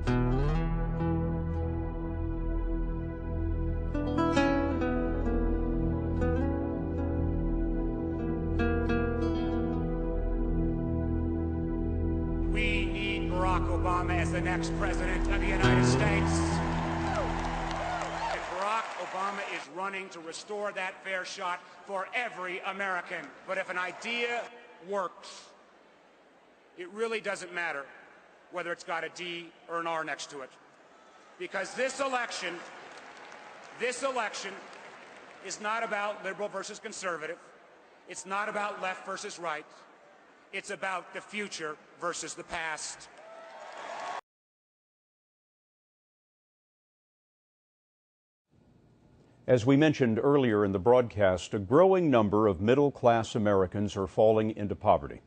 We need Barack Obama as the next president of the United States. And Barack Obama is running to restore that fair shot for every American. But if an idea works, it really doesn't matter whether it's got a D or an R next to it. Because this election is not about liberal versus conservative. It's not about left versus right. It's about the future versus the past. As we mentioned earlier in the broadcast, a growing number of middle-class Americans are falling into poverty.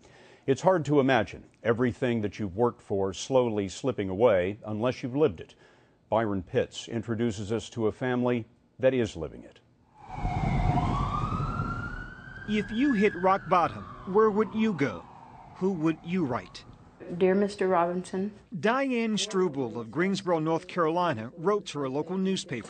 It's hard to imagine everything that you've worked for slowly slipping away unless you've lived it. Byron Pitts introduces us to a family that is living it. If you hit rock bottom, where would you go? Who would you write? Dear Mr. Robinson. Diane Struble of Greensboro, North Carolina, wrote to her local newspaper.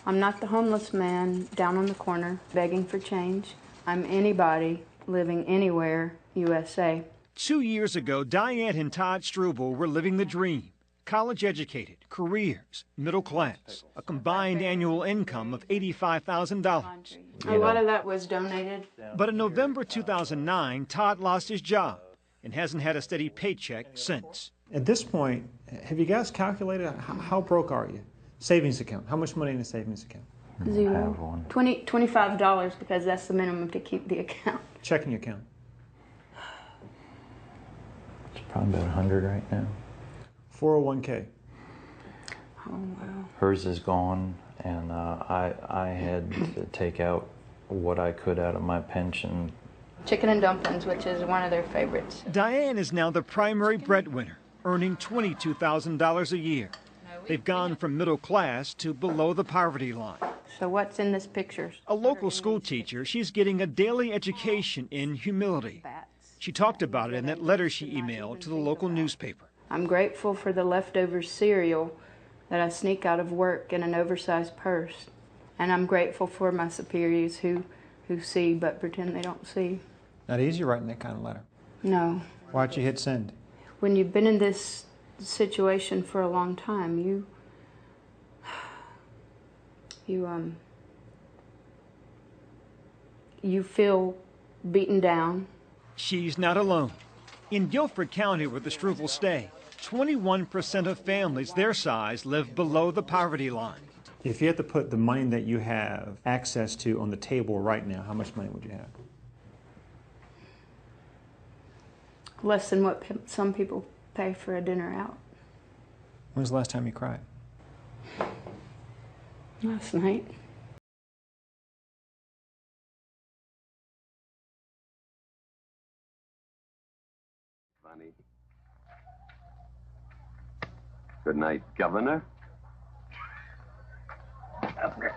I'm not the homeless man down on the corner begging for change. I'm anybody living anywhere, USA. 2 years ago, Diane and Todd Struble were living the dream. College educated, careers, middle class, a combined annual income of $85,000. A lot of that was donated. But in November 2009, Todd lost his job and hasn't had a steady paycheck since. At this point, have you guys calculated how broke are you? Savings account. How much money in a savings account? Zero. $25 because that's the minimum to keep the account. Checking account. It's probably about 100 right now. 401k. Oh, wow. Hers is gone, and I had to take out what I could out of my pension. Chicken and dumplings, which is one of their favorites. Diane is now the primary breadwinner, earning $22,000 a year. They've gone from middle class to below the poverty line. So what's in this picture? A local school teacher, she's getting a daily education in humility. She talked about it in that letter she emailed to the local newspaper. I'm grateful for the leftover cereal that I sneak out of work in an oversized purse. And I'm grateful for my superiors who see but pretend they don't see. Not easy writing that kind of letter. No. Why'd you hit send? When you've been in this situation for a long time, you feel beaten down. She's not alone. In Guilford County, where the Strubels stay, 21% of families their size live below the poverty line. If you had to put the money that you have access to on the table right now, how much money would you have? Less than what some people pay for a dinner out. When was the last time you cried? Last night. Funny. Good night, Governor. Okay.